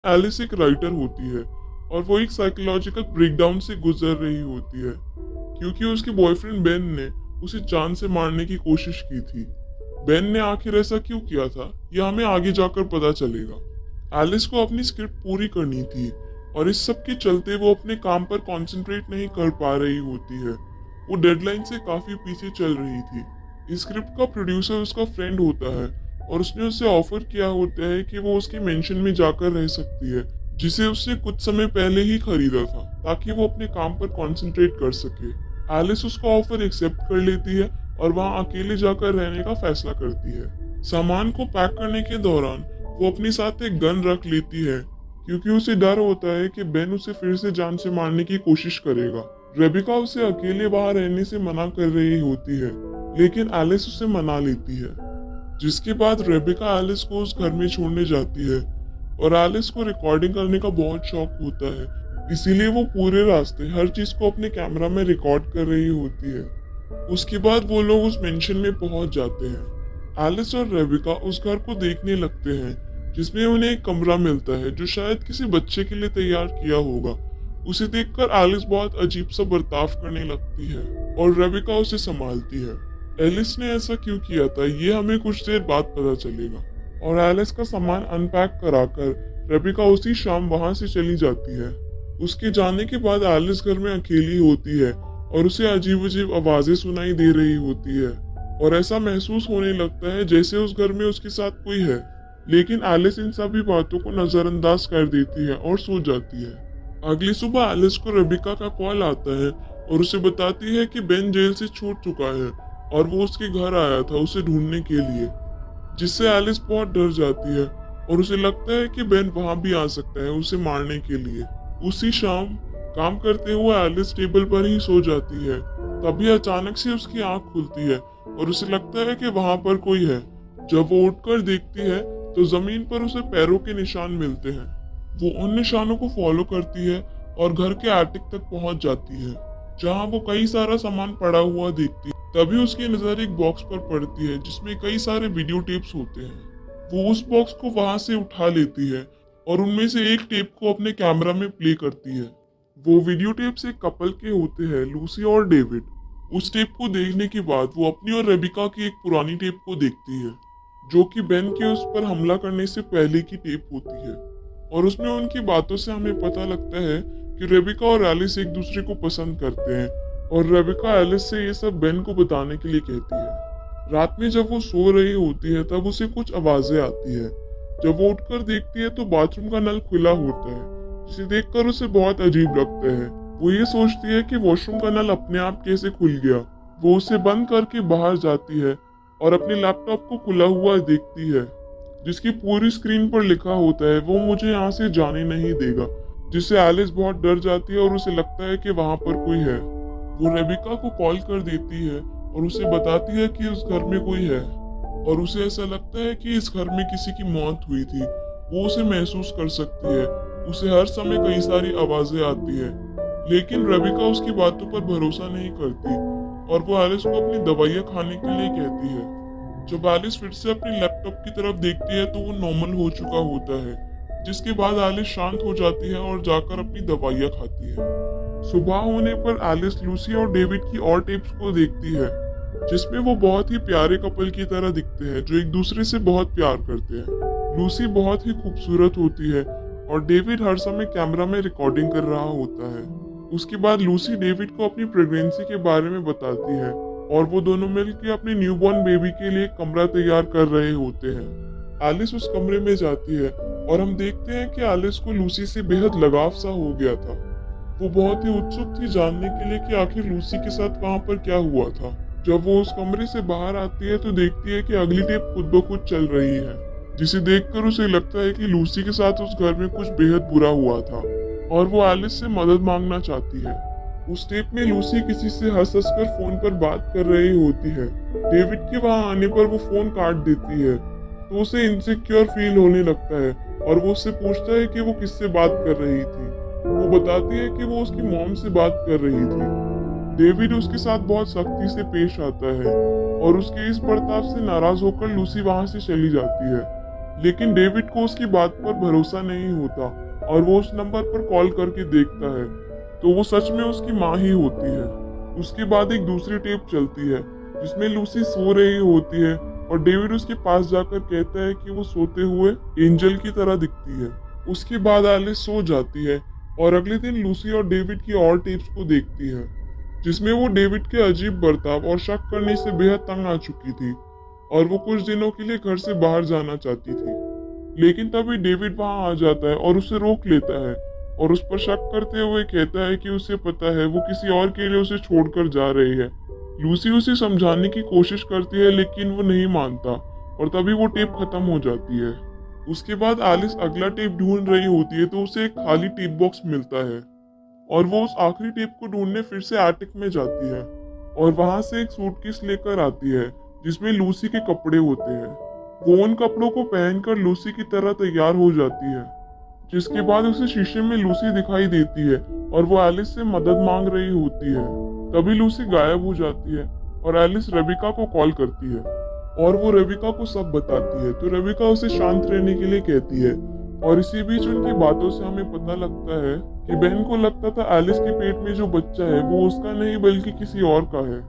Alice एक writer होती है और वो एक साइकोलॉजिकल ब्रेकडाउन से गुजर रही होती है क्योंकि उसके बॉयफ्रेंड बेन ने उसे जान से मारने की कोशिश की थी। बेन ने आखिर ऐसा क्यों किया था यह हमें आगे जाकर पता चलेगा। एलिस को अपनी स्क्रिप्ट पूरी करनी थी और इस सब के चलते वो अपने काम पर कंसंट्रेट नहीं कर पा रही होती है। वो डेडलाइन से काफी पीछे चल रही थी। इस स्क्रिप्ट का प्रोड्यूसर उसका फ्रेंड होता है और उसने उसे ऑफर किया होता है कि वो उसके मेंशन में जाकर रह सकती है, जिसे उसने कुछ समय पहले ही खरीदा था ताकि वो अपने काम पर कंसंट्रेट कर सके। एलिस उसका ऑफर एक्सेप्ट कर लेती है और वहां अकेले जाकर रहने का फैसला करती है। सामान को पैक करने के दौरान वो अपने साथ एक गन रख लेती है क्योंकि उसे डर होता है कि बेन उसे फिर से जान से मारने की कोशिश करेगा। रेबिका उसे अकेले बाहर रहने से मना कर रही होती है, लेकिन एलिस उसे मना लेती है, जिसके बाद रेबिका एलिस को उस घर में छोड़ने जाती है और एलिस को रिकॉर्डिंग करने का बहुत शौक होता है, इसीलिए वो पूरे रास्ते हर चीज को अपने कैमरा में रिकॉर्ड कर रही होती है। उसके बाद वो लोग उस मेंशन में पहुंच जाते हैं। एलिस और रेबिका उस घर को देखने लगते हैं जिसमें उन्हें एक कमरा मिलता है जो शायद किसी बच्चे के लिए तैयार किया होगा। उसे देखकर एलिस बहुत अजीब सा बर्ताव करने लगती है और रेबिका उसे संभालती है। एलिस ने ऐसा क्यों किया था ये हमें कुछ देर बाद पता चलेगा और एलिस का सामान अनपैक कराकर रेबिका उसी शाम वहां से चली जाती है। उसके जाने के बाद एलिस घर में अकेली होती है और उसे अजीब अजीब आवाजें सुनाई दे रही होती है और ऐसा महसूस होने लगता है जैसे उस घर में उसके साथ कोई है, लेकिन एलिस इन सभी बातों को नजरअंदाज कर देती है और सो जाती है। अगली सुबह एलिस को रेबिका का कॉल आता है और उसे बताती है कि बेन जेल से छूट चुका है और वो उसके घर आया था उसे ढूंढने के लिए, जिससे एलिस बहुत डर जाती है और उसे लगता है कि बेन वहां भी आ सकता है उसे मारने के लिए। उसी शाम काम करते हुए एलिस टेबल पर ही सो जाती है। तभी अचानक से उसकी आंख खुलती है और उसे लगता है कि वहां पर कोई है। जब वो उठकर देखती है तो जमीन पर उसे पैरों के निशान मिलते हैं। वो उन निशानों को फॉलो करती है और घर के एटिक तक पहुंच जाती है, जहां वो कई सारा सामान पड़ा हुआ देखती है। तभी उसकी नजर एक बॉक्स पर पड़ती है जिसमें कई सारे वीडियो टेप्स होते हैं। वो उस बॉक्स को वहां से उठा लेती है और उनमें से एक टेप को अपने कैमरा में प्ले करती है। वो वीडियो टेप्स एक कपल के होते हैं, लूसी और डेविड। उस टेप को देखने के बाद वो अपनी और रेबिका की एक पुरानी टेप को देखती है, जो कि बेन के उस पर हमला करने से पहले की टेप होती है। और उसमें उनकी बातों से हमें पता लगता है कि रेबिका और एलिस एक दूसरे को पसंद करते हैं और रेबिका एलिस से ये सब बेन को बताने के लिए कहती है। रात में जब वो सो रही होती है तब उसे कुछ आवाजें आती है। जब वो उठकर देखती है तो बाथरूम का नल खुला होता है, जिसे देखकर उसे बहुत अजीब लगता है। वो ये सोचती है कि वॉशरूम का नल अपने आप कैसे खुल गया। वो उसे बंद करके बाहर जाती है और अपने लैपटॉप को खुला हुआ देखती है, जिसकी पूरी स्क्रीन पर लिखा होता है वो मुझे यहाँ से जाने नहीं देगा, जिससे एलिस बहुत डर जाती है और उसे लगता है कि वहां पर कोई है। वो रेबिका को कॉल कर देती है और उसे बताती है कि उस घर में कोई है और उसे ऐसा लगता है कि इस घर में किसी की मौत हुई थी। वो उसे महसूस कर सकती है। उसे हर समय कई सारी आवाजें आती है, लेकिन रेबिका उसकी बातों पर भरोसा नहीं करती और वो एलिस को अपनी दवाइयाँ खाने के लिए कहती है। जब एलिस फिर से अपने लैपटॉप की तरफ देखती है तो वो नॉर्मल हो चुका होता है, जिसके बाद एलिस शांत हो जाती है और जाकर अपनी दवाइयाँ खाती है। सुबह होने पर एलिस लूसी और डेविड की और टेप्स को देखती है, जिसमें वो बहुत ही प्यारे कपल की तरह दिखते हैं जो एक दूसरे से बहुत प्यार करते हैं। लूसी बहुत ही खूबसूरत होती है और डेविड हर समय कैमरा में रिकॉर्डिंग कर रहा होता है। उसके बाद लूसी डेविड को अपनी प्रेगनेंसी के बारे में बताती है और वो दोनों मिलकर अपने न्यूबॉर्न बेबी के लिए कमरा तैयार कर रहे होते हैं। एलिस उस कमरे में जाती है और हम देखते हैं कि एलिस को लूसी से बेहद लगाव सा हो गया था। वो बहुत ही उत्सुक थी जानने के लिए कि आखिर लूसी के साथ वहां पर क्या हुआ था। जब वो उस कमरे से बाहर आती है तो देखती है कि अगली टेप खुद ब खुद चल रही है, जिसे देखकर उसे लगता है कि लूसी के साथ उस घर में कुछ बेहद बुरा हुआ था और वो एलिस से मदद मांगना चाहती है। उस टेप में लूसी किसी से हंस हंस कर फोन पर बात कर रही होती है। डेविड के वहां आने पर वो फोन काट देती है तो उसे इनसिक्योर फील होने लगता है और वो उससे पूछता है कि वो किससे बात कर रही थी। वो बताती है कि वो उसकी मॉम से बात कर रही थी। डेविड उसके साथ बहुत सख्ती से पेश आता है और उसके इस बर्ताव से नाराज होकर लूसी वहां से चली जाती है। लेकिन डेविड को उसकी बात पर भरोसा नहीं होता और वो उस नंबर पर कॉल करके देखता है तो वो सच में उसकी माँ ही होती है। उसके बाद एक दूसरी टेप चलती है जिसमें लूसी सो रही होती है और डेविड उसके पास जाकर कहता है कि वो सोते हुए एंजल की तरह दिखती है। उसके बाद एलिस सो जाती है और अगले दिन लूसी और डेविड की और टेप्स को देखती है जिसमें वो डेविड के अजीब बर्ताव और शक करने से बेहद तंग आ चुकी थी और वो कुछ दिनों के लिए घर से बाहर जाना चाहती थी। लेकिन तभी डेविड वहां आ जाता है और उसे रोक लेता है और उस पर शक करते हुए कहता है कि उसे पता है वो किसी और के लिए उसे छोड़कर जा रही है। लूसी उसे समझाने की कोशिश करती है लेकिन वो नहीं मानता और तभी वो टेप खत्म हो जाती है। उसके बाद एलिस अगला टेप ढूंढ रही होती है तो उसे एक खाली टेप बॉक्स मिलता है और वो उस आखिरी टेप को ढूंढने फिर से एटिक में जाती है और वहां से एक सूटकेस लेकर आती है जिसमें लूसी के कपड़े होते हैं। वो उन कपड़ों को पहनकर लूसी की तरह तैयार हो जाती है जिसके बाद उसे शीशे में लूसी दिखाई देती है और वो एलिस से मदद मांग रही होती है। तभी लूसी गायब हो जाती है और एलिस रेबिका को कॉल करती है और वो रेबिका को सब बताती है तो रेबिका उसे शांत रहने के लिए कहती है और इसी बीच उनकी बातों से हमें पता लगता है कि बहन को लगता था एलिस के पेट में जो बच्चा है वो उसका नहीं बल्कि किसी और का है,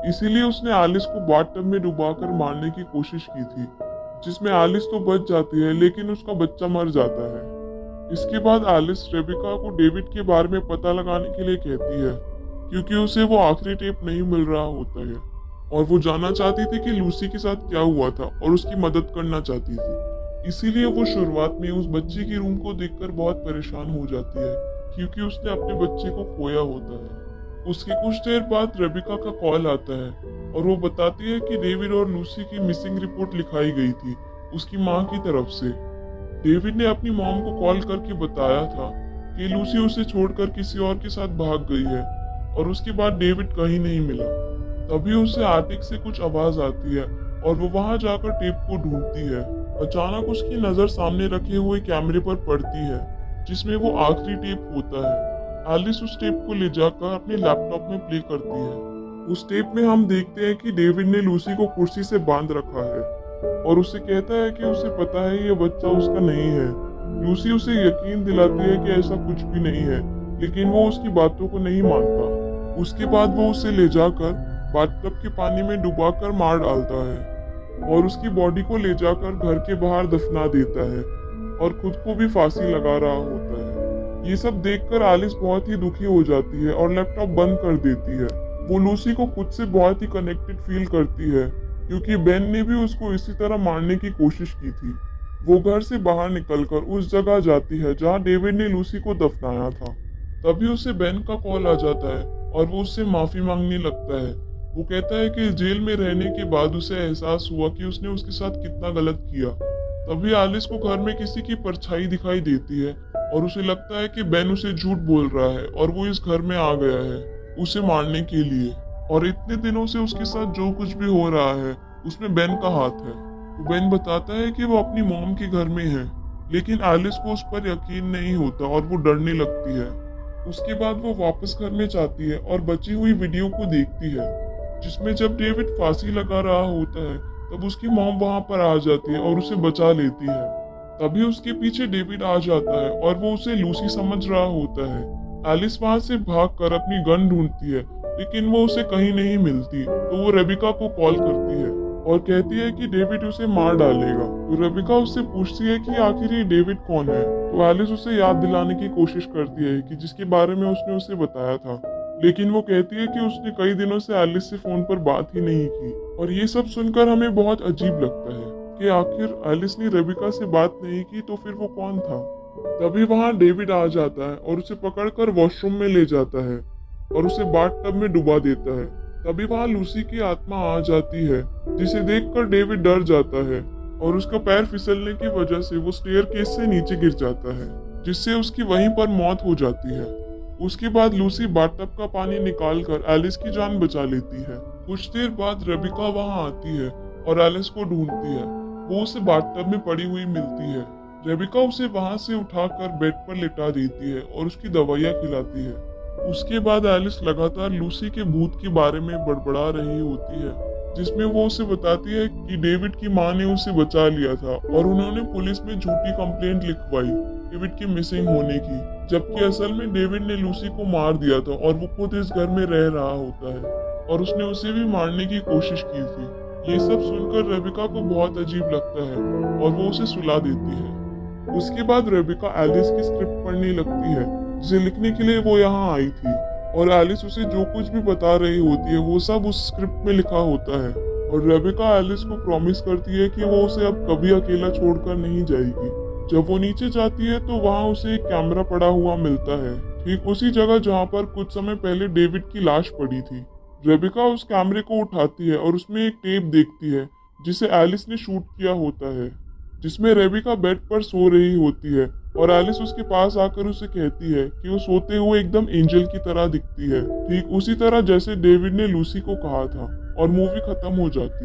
इसीलिए उसने एलिस को बाथटब में डुबाकर मारने की कोशिश की थी जिसमें एलिस तो बच जाती है लेकिन उसका बच्चा मर जाता है। इसके बाद एलिस रेबिका को डेविड के बारे में पता लगाने के लिए कहती है क्योंकि उसे वो आखिरी टेप नहीं मिल रहा होता है और वो जानना चाहती थी कि लूसी के साथ क्या हुआ था और उसकी मदद करना चाहती थी। इसीलिए वो शुरुआत में उस बच्चे के रूम को देखकर बहुत परेशान हो जाती है क्योंकि उसने अपने बच्चे को खोया होता है। उसके कुछ देर बाद रेबिका का कॉल आता है और वो बताती है कि डेविड और लूसी की मिसिंग रिपोर्ट लिखाई गई थी उसकी माँ की तरफ से। डेविड ने अपनी मॉम को कॉल करके बताया था कि लूसी उसे छोड़कर किसी और के साथ भाग गई है और उसके बाद डेविड कहीं नहीं मिला। तभी उसे आर्टिक से कुछ आवाज आती है और वो वहां जाकर टेप को ढूंढती है। अचानक उसकी नजर सामने रखे हुए कैमरे पर पड़ती है जिसमें वो आखिरी टेप होता है। एलिस उस टेप को ले जाकर अपने लैपटॉप में प्ले करती है। उस टेप में हम देखते हैं कि डेविड ने लूसी को कुर्सी से बांध रखा है और उसे कहता है कि उसे पता है ये बच्चा उसका नहीं है। लूसी उसे यकीन दिलाती है कि ऐसा कुछ भी नहीं है लेकिन वो उसकी बातों को नहीं मानता। उसके बाद वो उसे ले जाकर बाथटब के पानी में डुबाकर मार डालता है और उसकी बॉडी को ले जाकर घर के बाहर दफना देता है और खुद को भी फांसी लगा रहा होता है। ये सब देखकर एलिस बहुत ही दुखी हो जाती है और लैपटॉप बंद कर देती है। वो लूसी को खुद से बहुत ही कनेक्टेड फील करती है क्योंकि बेन ने भी उसको इसी तरह मारने की कोशिश की थी। वो घर से बाहर निकलकर उस जगह जाती है जहाँ डेविड ने लूसी को दफनाया था। तभी उसे बेन का कॉल आ जाता है और वो उससे माफी मांगने लगता है। वो कहता है कि जेल में रहने के बाद उसे एहसास हुआ कि उसने उसके साथ कितना गलत किया। तभी एलिस को घर में किसी की परछाई दिखाई देती है और उसे लगता है कि बेन उसे झूठ बोल रहा है और वो इस घर में आ गया है उसे मारने के लिए और इतने दिनों से उसके साथ जो कुछ भी हो रहा है उसमें बेन का हाथ है। तो बेन बताता है कि वो अपनी मॉम के घर में है लेकिन एलिस को उस पर यकीन नहीं होता और वो डरने लगती है। उसके बाद वो वापस घर में जाती है और बची हुई वीडियो को देखती है जिसमें जब डेविड फांसी लगा रहा होता है तब उसकी मॉम वहां पर आ जाती है और उसे बचा लेती है। तभी उसके पीछे डेविड आ जाता है और वो उसे लूसी समझ रहा होता है। एलिस वहां से भागकर अपनी गन ढूंढती है लेकिन वो उसे कहीं नहीं मिलती तो वो रेबिका को कॉल करती है और कहती है कि डेविड उसे मार डालेगा। तो रेबिका उससे पूछती है कि आखिर ये डेविड कौन है। तो एलिस उसे याद दिलाने की कोशिश करती है कि जिसके बारे में उसने उसे बताया था लेकिन वो कहती है कि उसने कई दिनों से एलिस से फोन पर बात ही नहीं की। और ये सब सुनकर हमें बहुत अजीब लगता है कि आखिर एलिस ने रेबिका से बात नहीं की तो फिर वो कौन था। तभी वहां डेविड आ जाता है और उसे पकड़कर वॉशरूम में ले जाता है और उसे बाथटब में डुबा देता है। तभी वहां लूसी की आत्मा आ जाती है जिसे देखकर डेविड डर जाता है और उसका पैर फिसलने की वजह से वो स्टेयरकेस से नीचे गिर जाता है जिससे उसकी वहीं पर मौत हो जाती है। उसके बाद लूसी बाथटब का पानी निकालकर एलिस की जान बचा लेती है। कुछ देर बाद रेबिका वहां आती है और एलिस को ढूंढती है। वो उसे बाथटब में पड़ी हुई मिलती है। रेबिका उसे वहां से उठाकर बेड पर लिटा देती है और उसकी दवाइयाँ खिलाती है। उसके बाद एलिस लगातार लूसी के भूत के बारे में बड़बड़ा रही होती है जिसमें वो उसे बताती है कि डेविड की मां ने उसे बचा लिया था और उन्होंने पुलिस में झूठी कंप्लेंट लिखवाई डेविड के मिसिंग होने की, जबकि असल में डेविड ने लूसी को मार दिया था और वो खुद इस घर में रह रहा होता है और उसने उसे भी मारने की कोशिश की थी। ये सब सुनकर रेबिका को बहुत अजीब लगता है और वो उसे सुला देती है। उसके बाद रेबिका एलिस की स्क्रिप्ट पढ़ने लगती है जिसे लिखने के लिए वो यहाँ आई थी, और एलिस उसे जो कुछ भी बता रही होती है वो सब उस स्क्रिप्ट में लिखा होता है। और रेबिका एलिस को प्रॉमिस करती है कि वो उसे अब कभी अकेला छोड़कर नहीं जाएगी। जब वो नीचे जाती है तो वहाँ उसे एक कैमरा पड़ा हुआ मिलता है, ठीक उसी जगह जहाँ पर कुछ समय पहले डेविड की लाश पड़ी थी। रेबिका उस कैमरे को उठाती है और उसमें एक टेप देखती है जिसे एलिस ने शूट किया होता है, जिसमें रेबिका बेड पर सो रही होती है और एलिस उसके पास आकर उसे कहती है कि वो सोते हुए एकदम एंजल की तरह दिखती है, ठीक उसी तरह जैसे डेविड ने लूसी को कहा था, और मूवी खत्म हो जाती है।